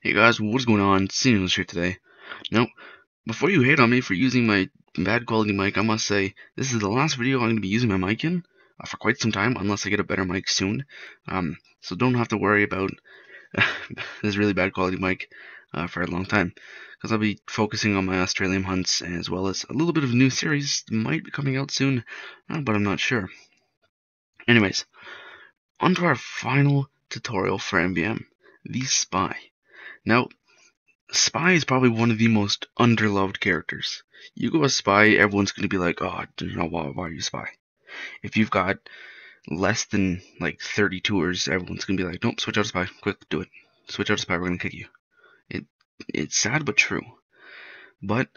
Hey guys, what's going on? Sinuous here today. Now, before you hate on me for using my bad quality mic, I must say this is the last video I'm going to be using my mic in for quite some time, unless I get a better mic soon. So don't have to worry about this really bad quality mic for a long time, because I'll be focusing on my Australian hunts as well as a little bit of a new series might be coming out soon, but I'm not sure. Anyways, on to our final tutorial for MVM, the Spy. Now, Spy is probably one of the most underloved characters. You go a Spy, everyone's going to be like, oh, why are you Spy? If you've got less than like 30 tours, everyone's going to be like, nope, switch out to Spy. Quick, do it. Switch out to Spy, we're going to kick you. It's sad but true. But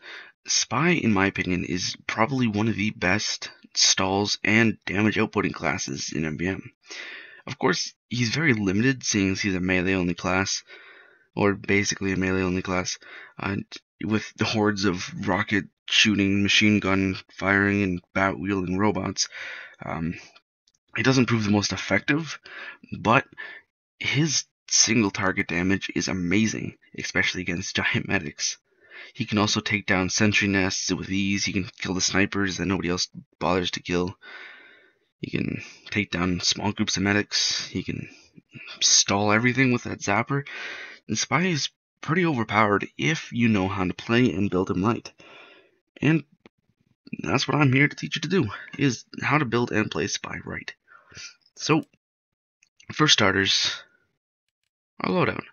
Spy, in my opinion, is probably one of the best stalls and damage outputting classes in MVM. Of course, he's very limited, seeing as he's a melee-only class, or basically a melee-only class, with the hordes of rocket-shooting, machine gun firing, and bat-wielding robots. It doesn't prove the most effective, but his single target damage is amazing, especially against giant medics. He can also take down sentry nests with ease. He can kill the snipers that nobody else bothers to kill. He can take down small groups of medics. He can stall everything with that zapper. And Spy is pretty overpowered if you know how to play and build him right. And that's what I'm here to teach you to do, is how to build and play Spy right. So, for starters, our loadout.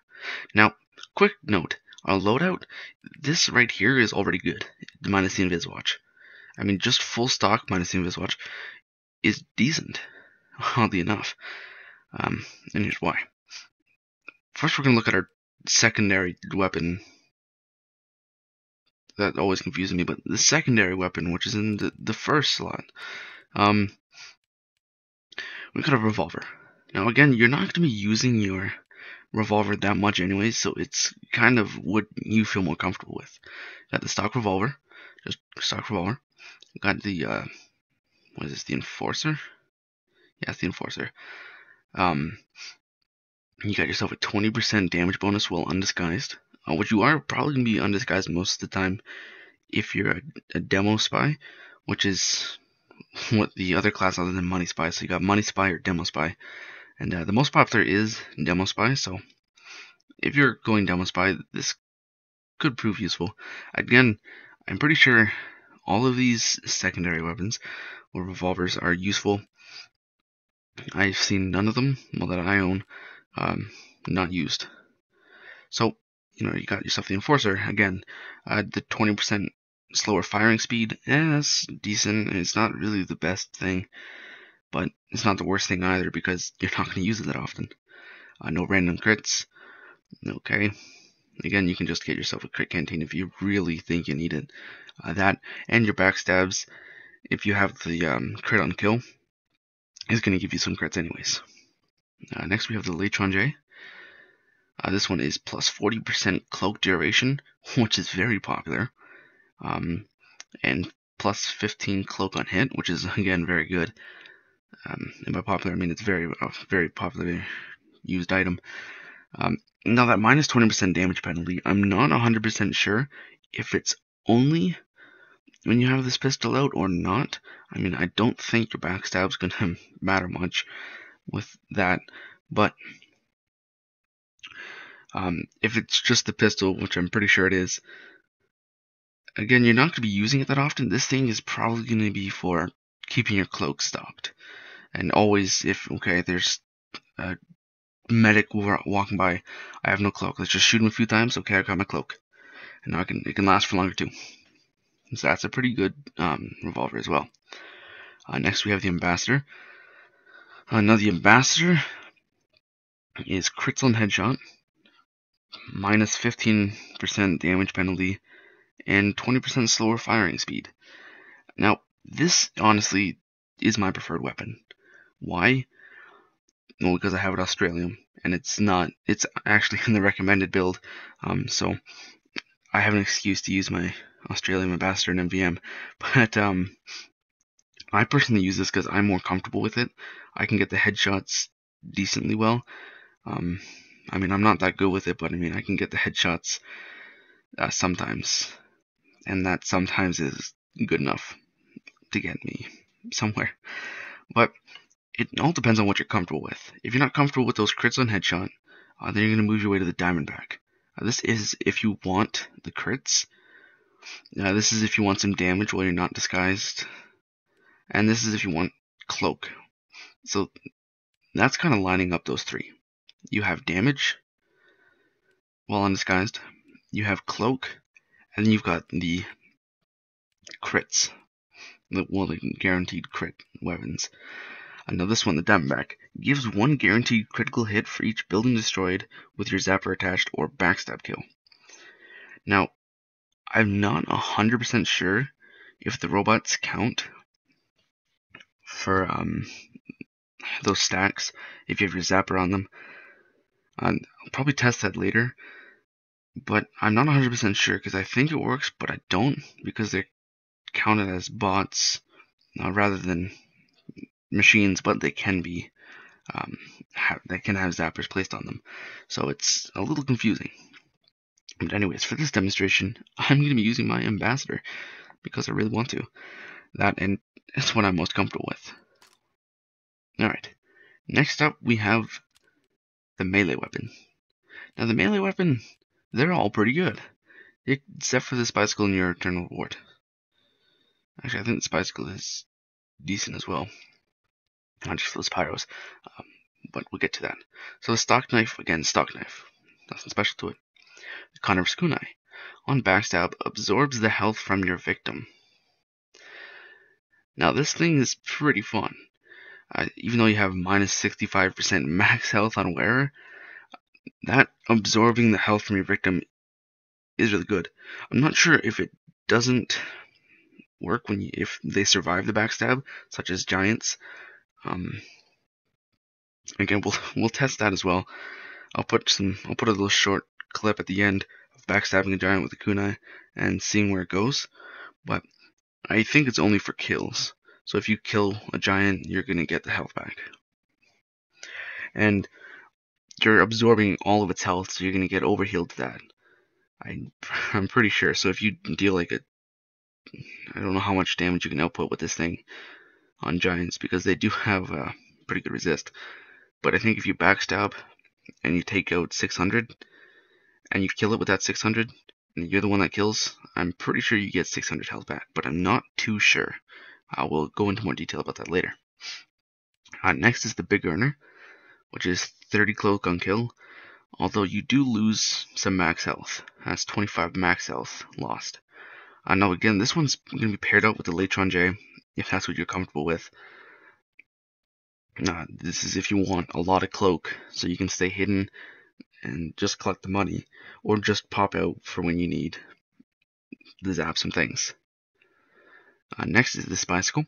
Now, quick note, our loadout, this right here is already good, minus the Invis Watch. I mean, just full stock minus the Invis Watch is decent, oddly enough. And here's why. First, we're going to look at our secondary weapon. That always confuses me, but the secondary weapon, which is in the first slot, we got a revolver. Now again, you're not going to be using your revolver that much anyway, so it's kind of what you feel more comfortable with. Got the stock revolver, just stock revolver. Got the what is this? The Enforcer? Yeah, it's the Enforcer. You got yourself a 20% damage bonus while undisguised, which you are probably going to be undisguised most of the time if you're a demo spy, which is what the other class other than money spy. So you got money spy or demo spy, and the most popular is demo spy. So if you're going demo spy, this could prove useful. Again, I'm pretty sure all of these secondary weapons or revolvers are useful. I've seen none of them, well, that I own, not used. So, you got yourself the Enforcer. Again, the 20% slower firing speed, that's decent. It's not really the best thing, but it's not the worst thing either, because you're not going to use it that often. No random crits. Okay. Again, you can just get yourself a crit canteen if you really think you need it. That, and your backstabs, if you have the crit on kill, is going to give you some crits anyways. Next we have the Latron J. This one is plus 40% cloak duration, which is very popular, and plus 15 cloak on hit, which is again very good. And by popular, I mean it's very popularly used item. Now that minus 20% damage penalty, I'm not 100% sure if it's only when you have this pistol out or not. I mean, I don't think your backstab's gonna matter much with that, but if it's just the pistol, which I'm pretty sure it is, again, you're not going to be using it that often. This thing is probably going to be for keeping your cloak stocked. And always, if, okay, there's a medic walking by, I have no cloak, let's just shoot him a few times, okay, I got my cloak. And now it can last for longer too. So that's a pretty good revolver as well. Next we have the Ambassador. Now the Ambassador is crits on headshot, minus 15% damage penalty, and 20% slower firing speed. Now, this honestly is my preferred weapon. Why? Well, because I have it Australian, and it's actually in the recommended build, so I have an excuse to use my Australian Ambassador in MVM, but I personally use this because I'm more comfortable with it. I can get the headshots decently well, I mean, I'm not that good with it, but I mean, I can get the headshots sometimes, and that sometimes is good enough to get me somewhere. But it all depends on what you're comfortable with. If you're not comfortable with those crits on headshot, then you're going to move your way to the Diamondback. This is if you want the crits. This is if you want some damage while you're not disguised. And this is if you want Cloak. So that's kind of lining up those three. You have damage while undisguised. You have Cloak. And then you've got the crits. The guaranteed crit weapons. Now this one, the Diamondback, gives one guaranteed critical hit for each building destroyed with your Zapper attached or backstab kill. Now, I'm not 100% sure if the robots count for those stacks if you have your Zapper on them. I'll probably test that later, but I'm not 100% sure because I think it works, but I don't because they're counted as bots rather than machines, but they can be they can have zappers placed on them, so it's a little confusing. But anyways, for this demonstration, I'm going to be using my ambassador because I really want to. That, and it's what I'm most comfortable with. Alright, next up we have the melee weapon. Now the melee weapon, they're all pretty good, except for this bicycle and your eternal reward. Actually, I think the bicycle is decent as well. Not just those pyros. But we'll get to that. So the stock knife, again, stock knife. Nothing special to it. The Connor's kunai. On backstab, absorbs the health from your victim. Now this thing is pretty fun. Even though you have minus 65% max health on wearer, that absorbing the health from your victim is really good. I'm not sure if it doesn't work if they survive the backstab, such as giants. Again, we'll test that as well. I'll put a little short clip at the end of backstabbing a giant with a kunai and seeing where it goes. But I think it's only for kills. So if you kill a giant, you're gonna get the health back, and you're absorbing all of its health, so you're gonna get overhealed to that. I'm pretty sure. So if you deal I don't know how much damage you can output with this thing on giants because they do have pretty good resist. But I think if you backstab and you take out 600 and you kill it with that 600 and you're the one that kills, I'm pretty sure you get 600 health back, but I'm not too sure. We'll go into more detail about that later. Next is the Big Earner, which is 30 cloak on kill, although you do lose some max health. That's 25 max health lost. Now again, this one's going to be paired up with the Latron J, if that's what you're comfortable with. This is if you want a lot of cloak, so you can stay hidden and just collect the money, or just pop out for when you need to zap some things. Next is this bicycle.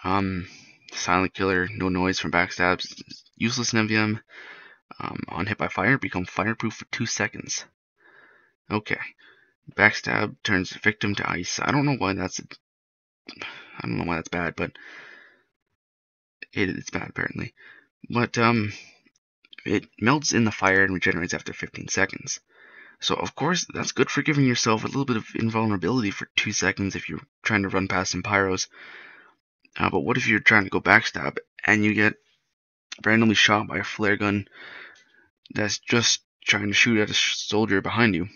Silent killer, no noise from backstabs, useless in MVM. On hit by fire, become fireproof for 2 seconds. Okay. Backstab turns victim to ice. I don't know why that's bad, but it's bad apparently. But it melts in the fire and regenerates after 15 seconds. So of course that's good for giving yourself a little bit of invulnerability for 2 seconds if you're trying to run past some pyros. But what if you're trying to go backstab and you get randomly shot by a flare gun that's just trying to shoot at a soldier behind you,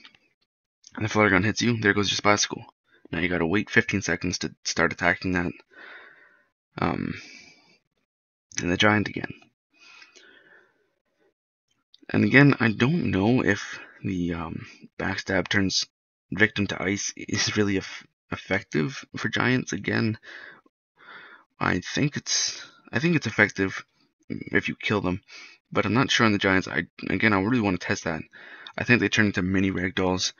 and the flare gun hits you? There goes your bicycle. Now you gotta wait 15 seconds to start attacking that and the giant again. And again, I don't know if the backstab turns victim to ice is really effective for giants. Again, I think it's effective if you kill them, but I'm not sure on the giants. I really want to test that. I think they turn into mini ragdolls,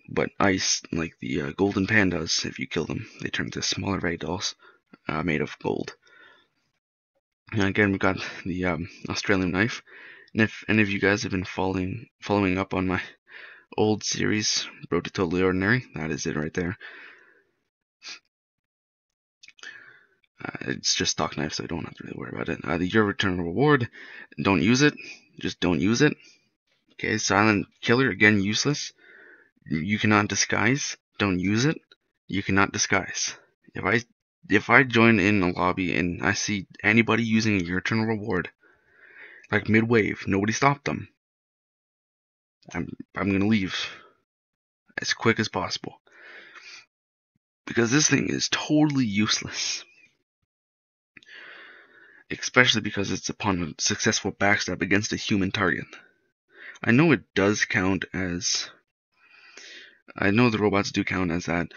but ice, like the golden pandas, if you kill them, they turn into smaller ragdolls made of gold. And again, we've got the Australian knife. And if any of you guys have been following up on my old series, Road to Totally Ordinary, that is it right there. It's just stock knife, so I don't have to really worry about it. The Your Return Reward, don't use it. just don't use it. Okay, silent killer, again, useless. You cannot disguise, don't use it. You cannot disguise. If I join in a lobby and I see anybody using your eternal reward, like mid-wave, nobody stopped them, I'm gonna leave as quick as possible. Because this thing is totally useless. Especially because it's upon a successful backstab against a human target. I know it does count as... I know the robots do count as that.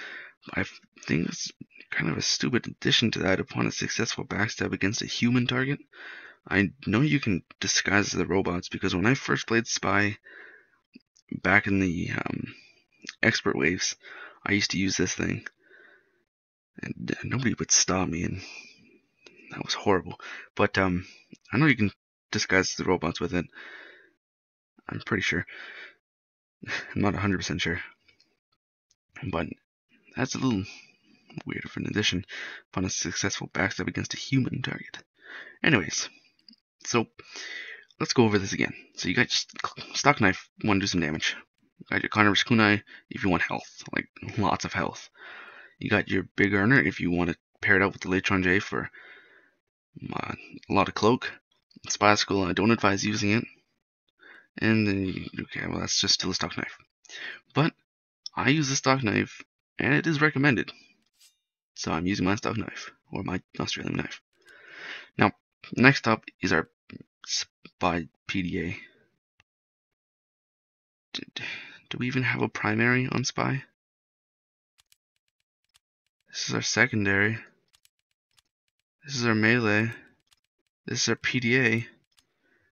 I think it's kind of a stupid addition to that. Upon a successful backstab against a human target, I know you can disguise the robots, because when I first played Spy back in the expert waves, I used to use this thing, and nobody would stop me, and that was horrible. But I know you can disguise the robots with it. I'm pretty sure. I'm not 100% sure. But that's a little weird of an addition upon a successful backstab against a human target. Anyways, so let's go over this again. So you got your stock knife, want to do some damage. You got your Connor's kunai if you want health, like lots of health. You got your big earner if you want to pair it out with the Latron J for a lot of cloak. Spy School, I don't advise using it. And then, okay, well that's just still a stock knife. But I use a stock knife, and it is recommended. So I'm using my stock knife, or my Australian knife. Now, next up is our Spy PDA. Do we even have a primary on Spy? This is our secondary. This is our melee. This is our PDA.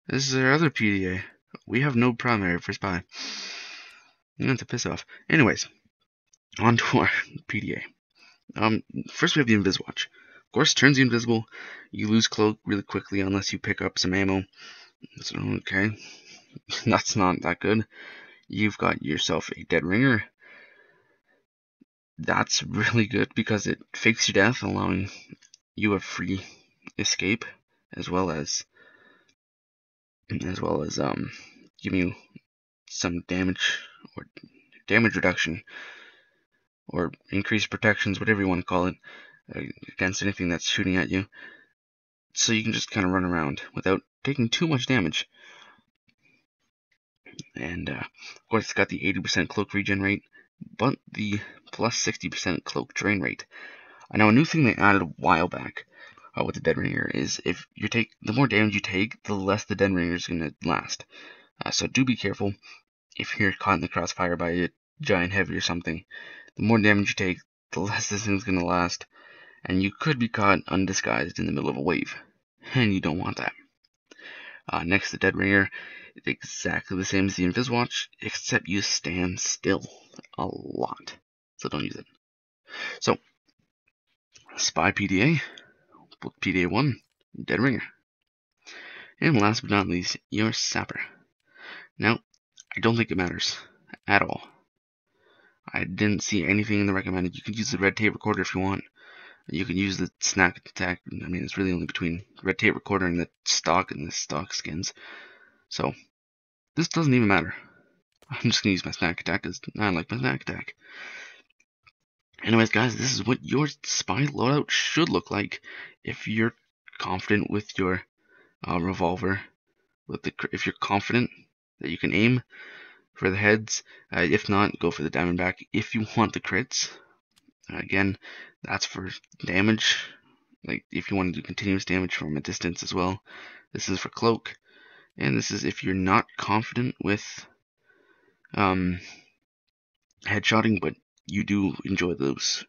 This is our other PDA. We have no primary for Spy. Not to piss off. Anyways, on to our PDA. First we have the Inviswatch. Of course, turns you invisible. You lose cloak really quickly unless you pick up some ammo. So, okay, that's not that good. You've got yourself a Dead Ringer. That's really good because it fakes your death, allowing you a free escape, as well as giving you some damage or damage reduction or increased protections, whatever you want to call it, against anything that's shooting at you. So you can just kind of run around without taking too much damage. And of course, it's got the 80% cloak regen rate, but the plus 60% cloak drain rate. Now, a new thing they added a while back with the Dead Ringer is if you take the more damage you take, the less the Dead Ringer is going to last. So do be careful if you're caught in the crossfire by a giant heavy or something. The more damage you take, the less this thing's going to last, and you could be caught undisguised in the middle of a wave, and you don't want that. Next, the Dead Ringer, it's exactly the same as the Inviswatch, except you stand still a lot, so don't use it. So, Spy PDA, PDA 1, Dead Ringer. And last but not least, your Sapper. Now, I don't think it matters at all. I didn't see anything in the recommended. You can use the red tape recorder if you want. You can use the snack attack. I mean, it's really only between red tape recorder and the stock skins. So, this doesn't even matter. I'm just going to use my snack attack because I like my snack attack. Anyways, guys, this is what your Spy loadout should look like if you're confident with your revolver. If you're confident that you can aim for the heads. If not, go for the Diamondback. If you want the crits, again, that's for damage. Like if you want to do continuous damage from a distance as well. This is for cloak, and this is if you're not confident with headshotting, but you do enjoy those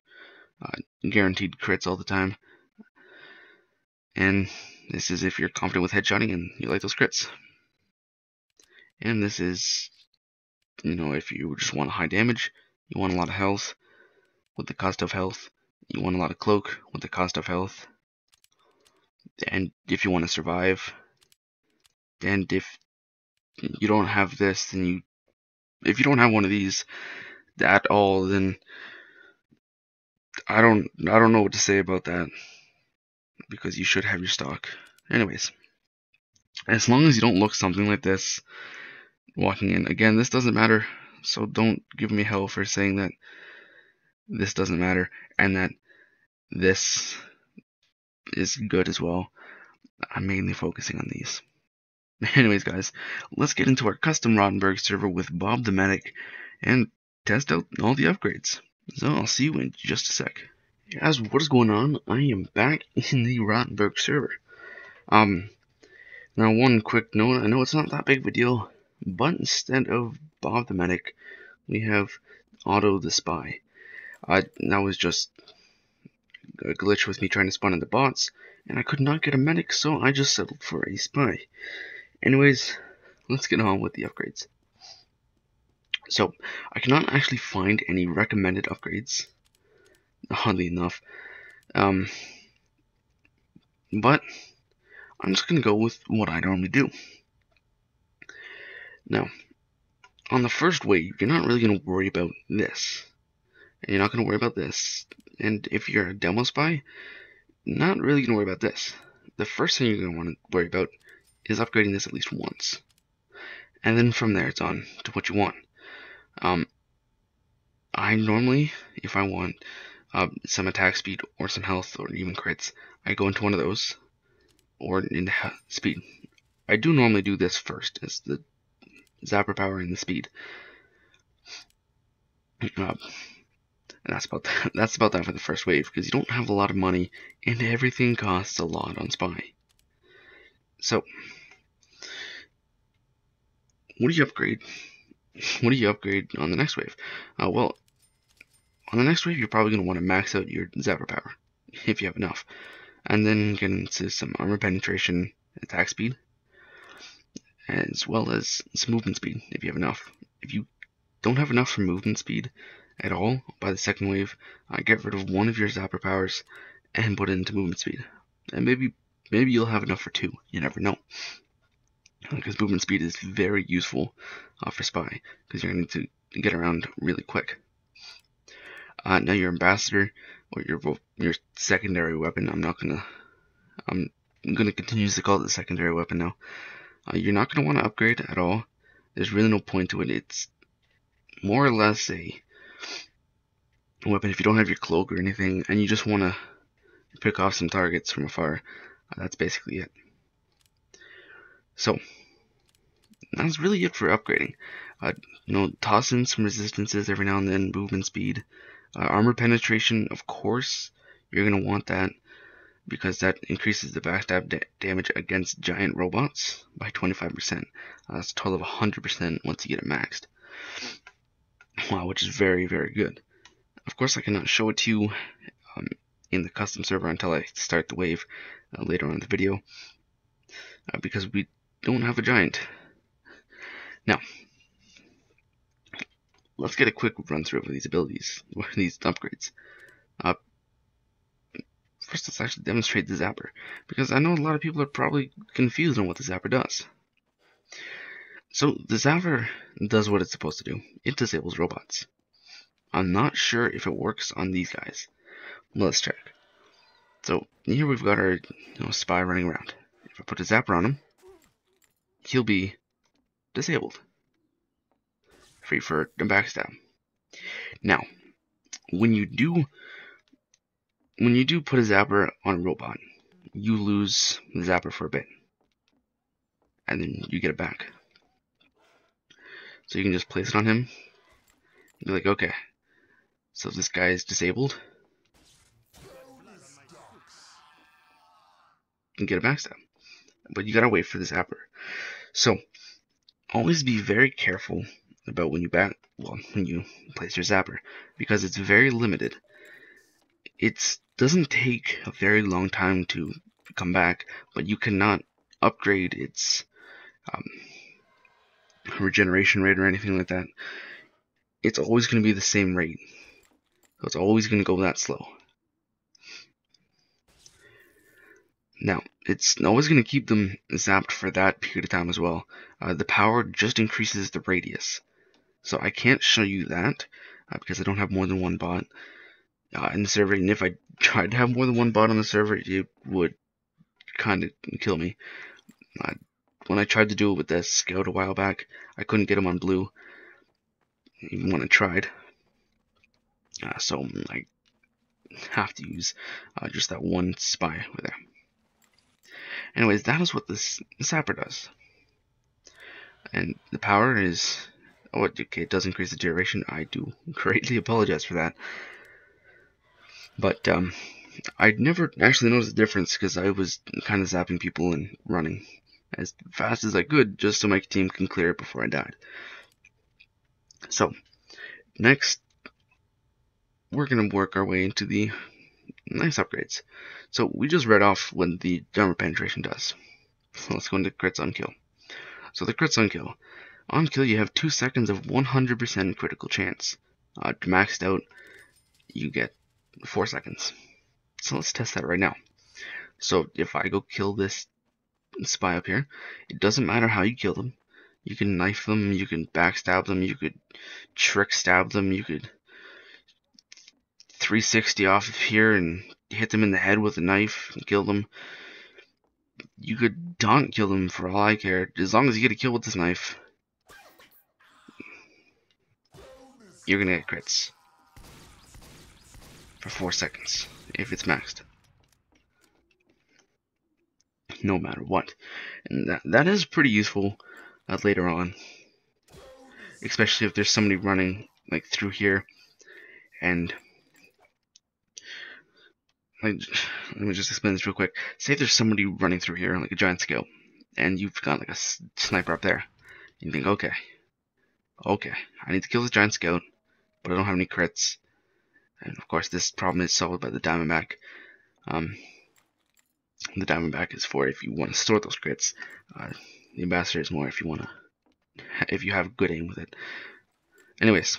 guaranteed crits all the time. And this is if you're confident with headshotting and you like those crits. And this is, if you just want high damage, you want a lot of health with the cost of health, you want a lot of cloak with the cost of health, and if you want to survive, and if you don't have this, then if you don't have one of these at all, then I don't know what to say about that, because you should have your stock. Anyways, As long as you don't look something like this walking in. Again, this doesn't matter, so don't give me hell for saying that this doesn't matter and that this is good as well. I'm mainly focusing on these. Anyways, guys, let's get into our custom Rottenberg server with Bob the Medic and test out all the upgrades. So I'll see you in just a sec. Guys, what is going on? I am back in the Rottenberg server. Now one quick note, I know it's not that big of a deal, but instead of Bob the Medic, we have Otto the Spy. That was just a glitch with me trying to spawn in the bots, and I could not get a medic, so I just settled for a spy. Anyways, let's get on with the upgrades. So, I cannot actually find any recommended upgrades, oddly enough, but I'm just going to go with what I normally do. Now, on the first wave, you're not really going to worry about this, and you're not going to worry about this, and if you're a demo spy, not really going to worry about this. The first thing you're going to want to worry about is upgrading this at least once, and then from there it's on to what you want. I normally, if I want some attack speed or some health or even crits, I go into one of those, or into speed. I do normally do this first, as the zapper power and the speed. And that's about that for the first wave, because you don't have a lot of money, and everything costs a lot on Spy. So, what do you upgrade? What do you upgrade on the next wave? Well, on the next wave, you're probably going to want to max out your zapper power, if you have enough, and then get into some armor penetration, attack speed, as well as some movement speed, if you have enough. If you don't have enough for movement speed at all by the second wave, get rid of one of your zapper powers and put it into movement speed, and maybe you'll have enough for two. You never know, because movement speed is very useful for Spy, because you're going to need to get around really quick. Now your ambassador, or your secondary weapon, I'm gonna continue to call it the secondary weapon now. You're not gonna want to upgrade at all. There's really no point to it. It's more or less a weapon if you don't have your cloak or anything, and you just want to pick off some targets from afar. That's basically it. So that's really it for upgrading. Toss in some resistances every now and then, movement speed. Armor penetration, of course, you're going to want that, because that increases the backstab damage against giant robots by 25%. That's a total of 100% once you get it maxed. Wow, which is very, very good. Of course, I cannot show it to you in the custom server until I start the wave later on in the video, because we don't have a giant. Now, let's get a quick run through of these abilities, or these upgrades. First, let's actually demonstrate the zapper, because I know a lot of people are probably confused on what the zapper does. So, the zapper does what it's supposed to do. It disables robots. I'm not sure if it works on these guys. Let's check. So, here we've got our spy running around. If I put a zapper on him, he'll be disabled. Free for a backstab. Now, when you do put a zapper on a robot, you lose the zapper for a bit, and then you get it back. So you can just place it on him, and be like, okay, so this guy is disabled, and get a backstab. But you gotta wait for the zapper. So always be very careful about when you place your zapper, because it's very limited. It doesn't take a very long time to come back, but you cannot upgrade its regeneration rate or anything like that. It's always going to be the same rate, so it's always going to go that slow. Now, it's always going to keep them zapped for that period of time as well. The power just increases the radius, so I can't show you that because I don't have more than one bot in the server, and if I tried to have more than one bot on the server, it would kind of kill me. when I tried to do it with the scout a while back, I couldn't get him on blue, even when I tried. So I have to use just that one spy over there. Anyways, that is what this sapper does. And the power is... Oh, okay, it does increase the duration. I do greatly apologize for that. But I'd never actually noticed the difference because I was kind of zapping people and running as fast as I could just so my team can clear it before I died. So, next, we're going to work our way into the nice upgrades. So, we just read off what the armor penetration does. So let's go into crits on kill. So the crits on kill. On kill, you have 2 seconds of 100% critical chance. Maxed out, you get 4 seconds. So let's test that right now. So if I go kill this spy up here, it doesn't matter how you kill them. You can knife them, you can backstab them, you could trick stab them, you could 360 off of here and hit them in the head with a knife and kill them. You could taunt kill them for all I care, as long as you get a kill with this knife. You're gonna get crits for 4 seconds if it's maxed, no matter what. And that is pretty useful later on, especially if there's somebody running like through here. And let me just explain this real quick. Say if there's somebody running through here, like a giant scale, and you've got like a sniper up there. You think, okay, I need to kill this giant scout, but I don't have any crits. And of course, this problem is solved by the Diamondback. The Diamondback is for if you want to store those crits. The Ambassador is more if you have good aim with it. Anyways,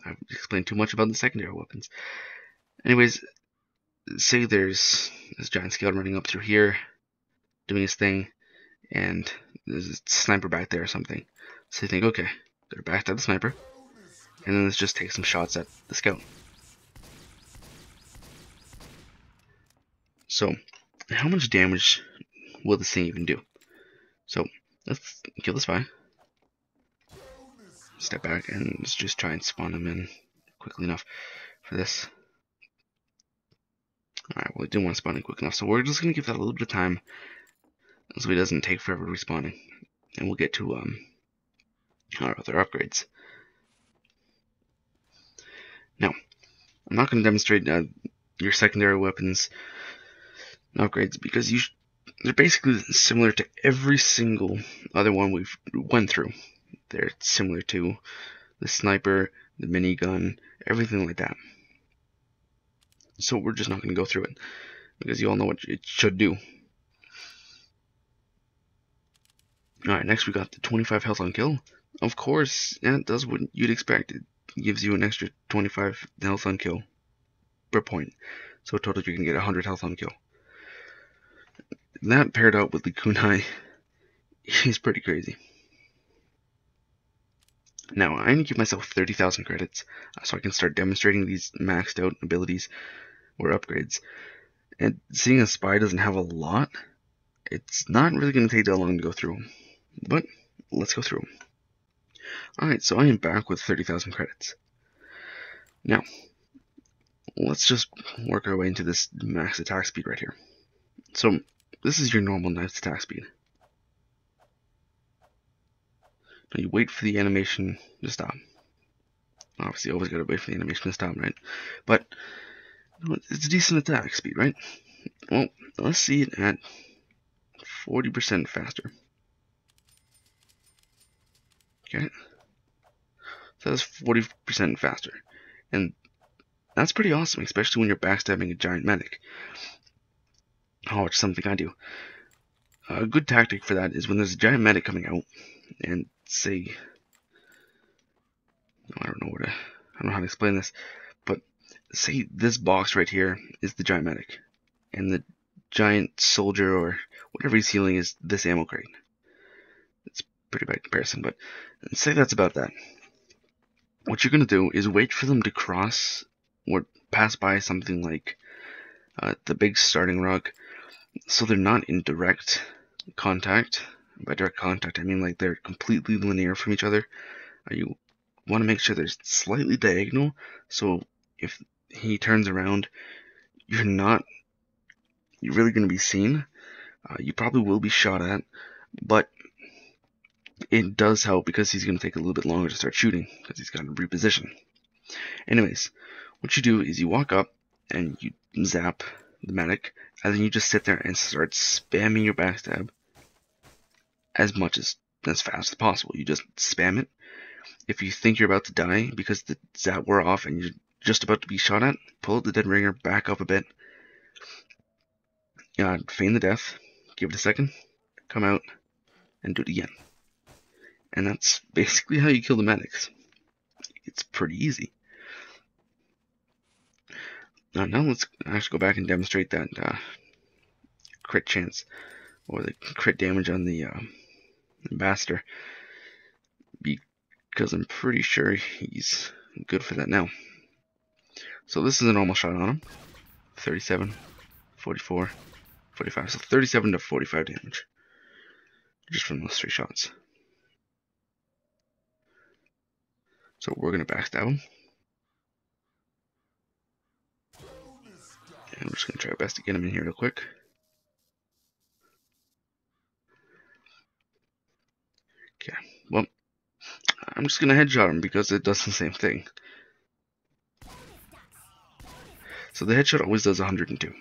I've explained too much about the secondary weapons. Anyways, say there's this giant scout running up through here, doing his thing, and there's a sniper back there or something. So you think, okay, they're back at the sniper, and then let's just take some shots at the scout. So, how much damage will this thing even do? So, let's kill this guy. Step back and let's just try and spawn him in quickly enough for this. Alright, well, I didn't want to spawn in quick enough, so we're just going to give that a little bit of time so he doesn't take forever respawning. And we'll get to our other upgrades. Now, I'm not going to demonstrate your secondary weapons upgrades because they're basically similar to every single other one we've went through. They're similar to the sniper, the minigun, everything like that. So we're just not going to go through it because you all know what it should do. Alright, next we got the 25 health on kill. Of course, yeah, it does what you'd expect. It gives you an extra 25 health on kill per point. So total you can get 100 health on kill. That paired out with the kunai is pretty crazy. Now, I need to give myself 30,000 credits so I can start demonstrating these maxed out abilities or upgrades. And seeing a spy doesn't have a lot, it's not really going to take that long to go through them. But let's go through them. Alright, so I am back with 30,000 credits. Now, let's just work our way into this max attack speed right here. So, this is your normal knife's attack speed. Now you wait for the animation to stop. Obviously, you always gotta wait for the animation to stop, right? But it's a decent attack speed, right? Well, let's see it at 40% faster. Okay, so that's 40% faster, and that's pretty awesome, especially when you're backstabbing a giant medic. Oh, it's something I do. A good tactic for that is when there's a giant medic coming out, and say, I don't know how to explain this, but say this box right here is the giant medic, and the giant soldier or whatever he's healing is this ammo crate. It's a pretty bad comparison, but say that's about that. What you're gonna do is wait for them to cross or pass by something like the big starting rock, so they're not in direct contact By direct contact, I mean like they're completely linear from each other. You want to make sure they're slightly diagonal, so if he turns around, you're really going to be seen. You probably will be shot at, but it does help because he's going to take a little bit longer to start shooting because he's got to reposition. Anyways, what you do is you walk up and you zap the medic, and then you just sit there and start spamming your backstab as fast as possible. You just spam it. If you think you're about to die because the zap wore off and you're just about to be shot at, pull the dead ringer back up a bit. Feign the death, give it a second, come out, and do it again. And that's basically how you kill the medics. It's pretty easy. Now let's actually go back and demonstrate that crit chance, or the crit damage on the ambassador, because I'm pretty sure he's good for that now. So this is a normal shot on him. 37, 44, 45. So 37 to 45 damage. Just from those 3 shots. So we're going to backstab him. And we're just going to try our best to get him in here real quick. Okay, well, I'm just going to headshot him because it does the same thing. So the headshot always does 102.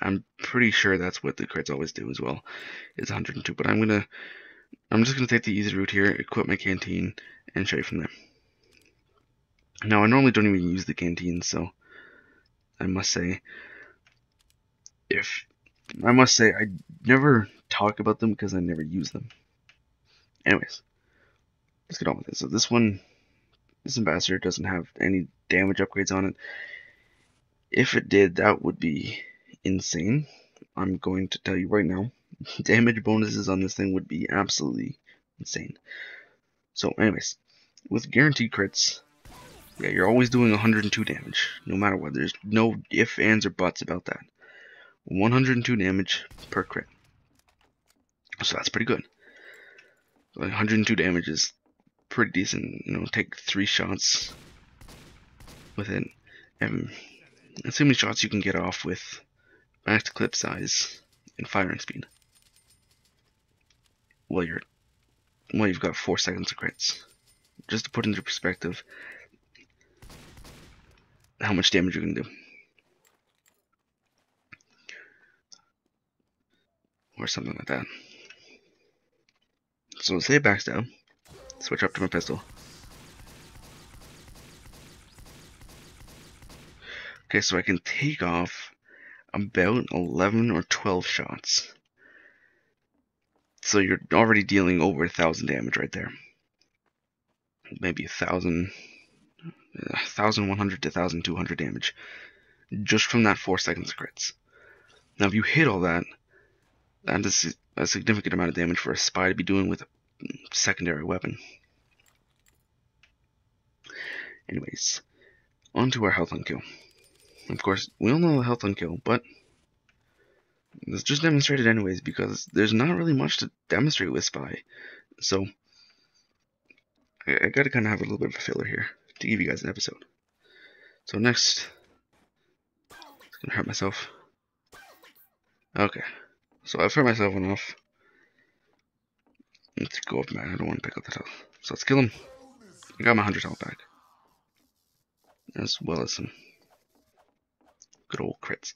I'm pretty sure that's what the crits always do as well, is 102. But I'm just gonna take the easy route here, equip my canteen, and show you from there. Now I normally don't even use the canteen, so I must say I never talk about them because I never use them. Anyways, let's get on with it. So this ambassador doesn't have any damage upgrades on it. If it did, that would be insane. I'm going to tell you right now, damage bonuses on this thing would be absolutely insane. So anyways, with guaranteed crits, yeah, you're always doing 102 damage, no matter what. There's no ifs, ands, or buts about that. 102 damage per crit. So that's pretty good. 102 damage is pretty decent. Take 3 shots with it. And let's see how many shots you can get off with max clip size and firing speed. Well, you've got 4 seconds of crits. Just to put into perspective how much damage you're gonna do. Or something like that. So say backstab. Switch up to my pistol. Okay, so I can take off about 11 or 12 shots. So you're already dealing over 1,000 damage right there. Maybe 1,100 to 1,200 damage. Just from that 4 seconds of crits. Now if you hit all that, that is a significant amount of damage for a spy to be doing with a secondary weapon. Anyways, on to our health on kill. Of course, we all know the health on kill, but let's just demonstrate it anyways, because there's not really much to demonstrate with spy. So I gotta kind of have a little bit of a filler here to give you guys an episode. So next, I'm gonna hurt myself. Okay, so I've hurt myself enough. Let's go up, man. I don't want to pick up that health. So let's kill him. I got my 100 health back, as well as some good old crits.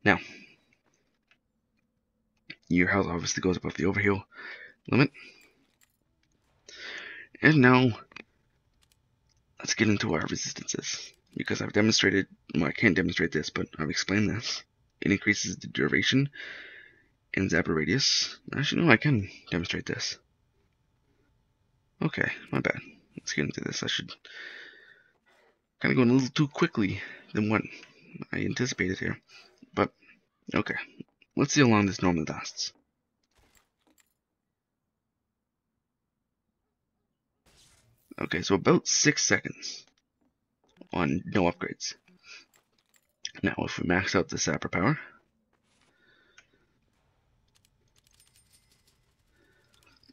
Now, your health obviously goes above the overheal limit. And now, let's get into our resistances. Because I've demonstrated, well, I can't demonstrate this, but I've explained this. It increases the duration and zapper radius. Actually, no, I can demonstrate this. Okay, my bad. Let's get into this. I should kind of go a little too quickly than what I anticipated here. But, okay. Let's see how long this normally lasts. Okay, so about 6 seconds on no upgrades. Now, if we max out the sapper power,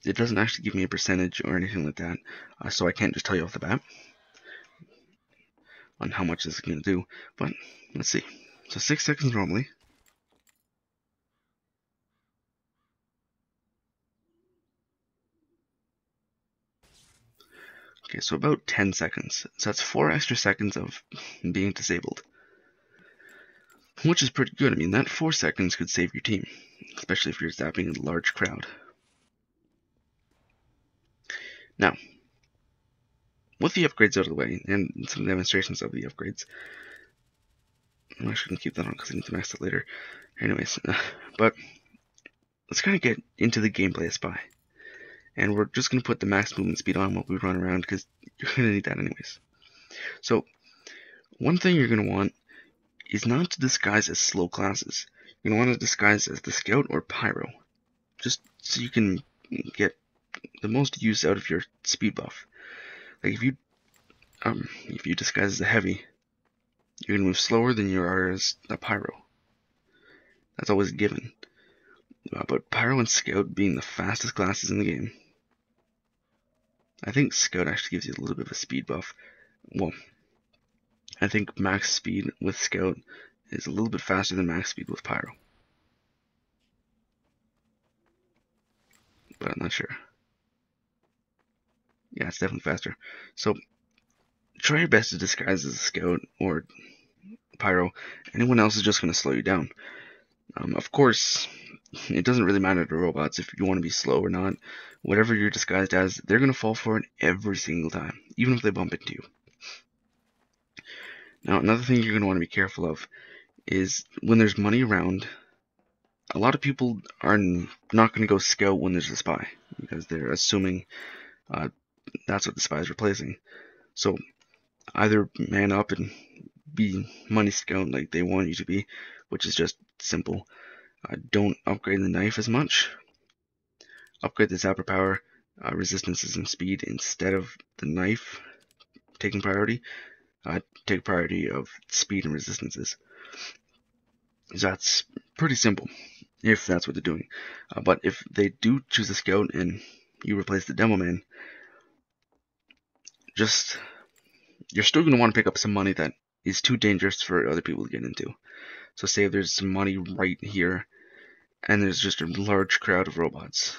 it doesn't actually give me a percentage or anything like that, so I can't just tell you off the bat on how much this is going to do. But let's see. So 6 seconds normally. Okay, so about 10 seconds. So that's 4 extra seconds of being disabled, which is pretty good. I mean, that 4 seconds could save your team, especially if you're zapping a large crowd. Now, with the upgrades out of the way, and some demonstrations of the upgrades, I'm actually going to keep that on because I need to max it later. Anyways, but let's kind of get into the gameplay of Spy. And we're just going to put the max movement speed on while we run around because you're going to need that anyways. So, one thing you're going to want is not to disguise as slow classes. You're going to want to disguise as the Scout or Pyro, just so you can get the most use out of your speed buff. Like if you disguise as a Heavy, you're going to move slower than you are as a Pyro. That's always a given. But Pyro and Scout being the fastest classes in the game, I think Scout actually gives you a little bit of a speed buff. Well, I think max speed with Scout is a little bit faster than max speed with Pyro. But I'm not sure. Yeah, it's definitely faster. So, try your best to disguise as a Scout or Pyro. Anyone else is just going to slow you down. Of course, it doesn't really matter to robots if you want to be slow or not. Whatever you're disguised as, they're going to fall for it every single time, even if they bump into you. Now, another thing you're going to want to be careful of is when there's money around, a lot of people are not going to go Scout when there's a Spy, because they're assuming that's what the Spy is replacing. So, either man up and be money Scout like they want you to be, which is just simple. Don't upgrade the knife as much. Upgrade the zapper power, resistances, and speed instead of the knife taking priority. Take priority of speed and resistances. So that's pretty simple, if that's what they're doing. But if they do choose a Scout and you replace the Demo Man, you're still going to want to pick up some money that is too dangerous for other people to get into. So say if there's some money right here, and there's just a large crowd of robots,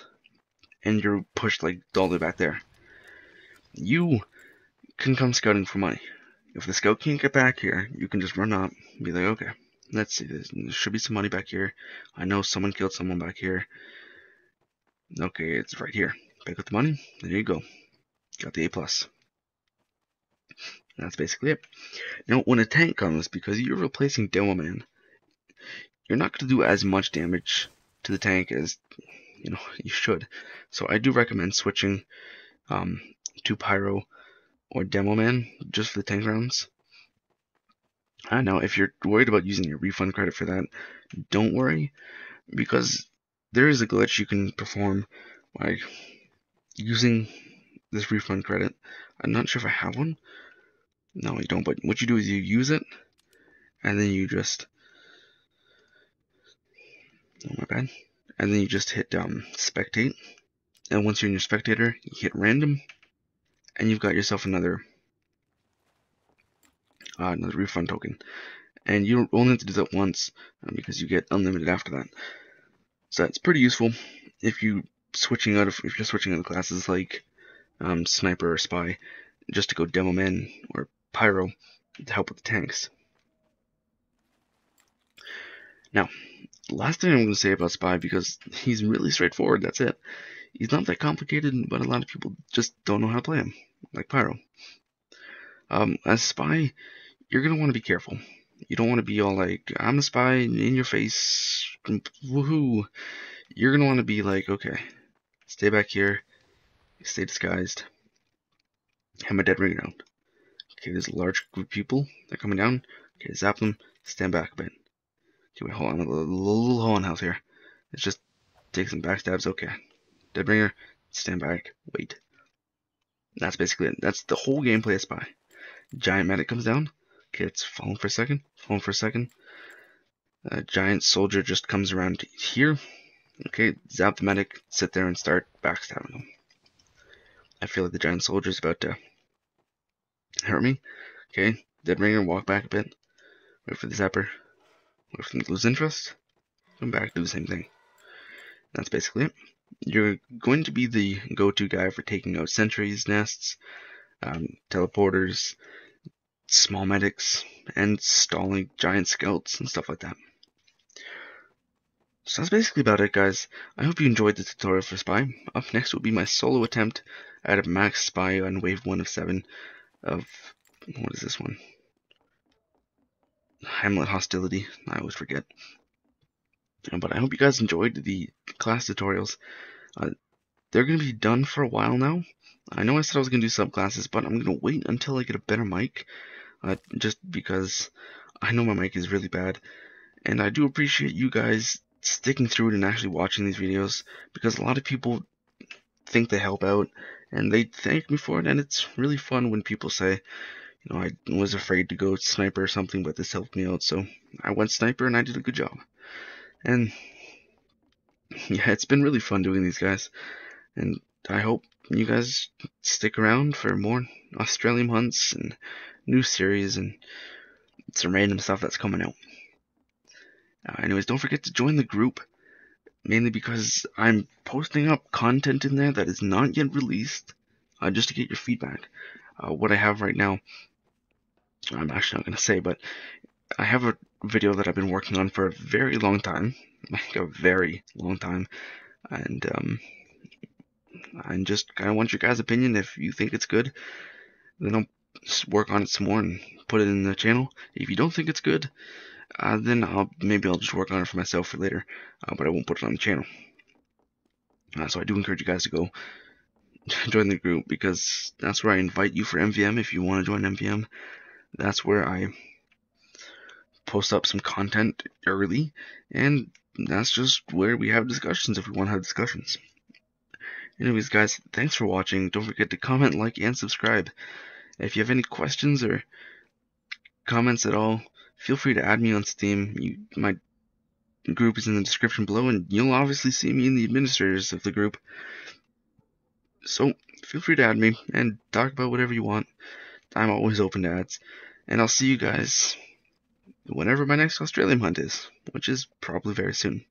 and you're pushed like all the way back there. You can come scouting for money. If the Scout can't get back here, you can just run up and be like, okay, let's see, there should be some money back here. I know someone killed someone back here. Okay, it's right here. Pick up the money, there you go. Got the A+. That's basically it. Now, when a tank comes, because you're replacing Demo Man, you're not going to do as much damage to the tank as you should. So I do recommend switching to Pyro or Demo Man just for the tank rounds. Now, if you're worried about using your refund credit for that, don't worry, because there is a glitch you can perform by using this refund credit. I'm not sure if I have one. No, you don't, but what you do is you use it, and then you just, oh my bad, and then you just hit spectate, and once you're in your spectator, you hit random, and you've got yourself another refund token. And you only have to do that once because you get unlimited after that. So that's pretty useful if you're switching out of classes like Sniper or Spy, just to go Demo Man or Pyro to help with the tanks. Now, the last thing I'm going to say about Spy, because he's really straightforward, that's it. He's not that complicated, but a lot of people just don't know how to play him, like Pyro. As Spy, you're going to want to be careful. You don't want to be all like, I'm a Spy, in your face, woohoo. You're going to want to be like, okay, stay back here, stay disguised, have my dead ringer out. Okay, there's a large group of people, they're coming down. Okay, zap them, stand back a bit. Okay, wait, hold on, a little hold on house here. Let's just take some backstabs, okay. Dead ringer, stand back, wait. That's basically it. That's the whole gameplay of Spy. Giant medic comes down. Okay, it's falling for a second. A giant soldier just comes around here. Okay, zap the medic, sit there and start backstabbing him. I feel like the giant soldier's about to hurt me. Okay, dead ringer, walk back a bit. Wait for the zapper. Wait for them to lose interest. Come back, do the same thing. That's basically it. You're going to be the go-to guy for taking out sentries, nests, teleporters, small medics, and stalling giant scouts and stuff like that. So that's basically about it, guys. I hope you enjoyed the tutorial for Spy. Up next will be my solo attempt at a max Spy on wave 1 of 7 of... what is this one? Hamlet Hostility. I always forget. But I hope you guys enjoyed the class tutorials. They're going to be done for a while now. I know I said I was going to do subclasses, but I'm going to wait until I get a better mic. Just because I know my mic is really bad. And I do appreciate you guys sticking through it and actually watching these videos, because a lot of people think they help out and they thank me for it, and it's really fun when people say, you know, I was afraid to go sniper or something, but this helped me out, so I went sniper and I did a good job. And yeah, it's been really fun doing these, guys, and I hope you guys stick around for more Australian hunts and new series and some random stuff that's coming out. Anyways, don't forget to join the group, mainly because I'm posting up content in there that is not yet released, just to get your feedback. What I have right now, I'm actually not going to say, but I have a video that I've been working on for a very long time, like a very long time, and I just kind of want your guys' opinion. If you think it's good, then I'll work on it some more and put it in the channel. If you don't think it's good, then maybe I'll just work on it for myself for later, but I won't put it on the channel. So I do encourage you guys to go join the group, because that's where I invite you for MVM. If you want to join MVM, that's where I post up some content early, and that's just where we have discussions if we want to have discussions. Anyways, guys, thanks for watching. Don't forget to comment, like, and subscribe. If you have any questions or comments at all, feel free to add me on Steam. My group is in the description below, and you'll obviously see me in the administrators of the group. So feel free to add me and talk about whatever you want. I'm always open to ads. And I'll see you guys whenever my next Australian hunt is, which is probably very soon.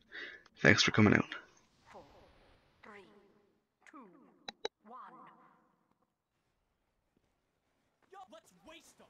Thanks for coming out. 4, 3, 2, 1. Let's waste them.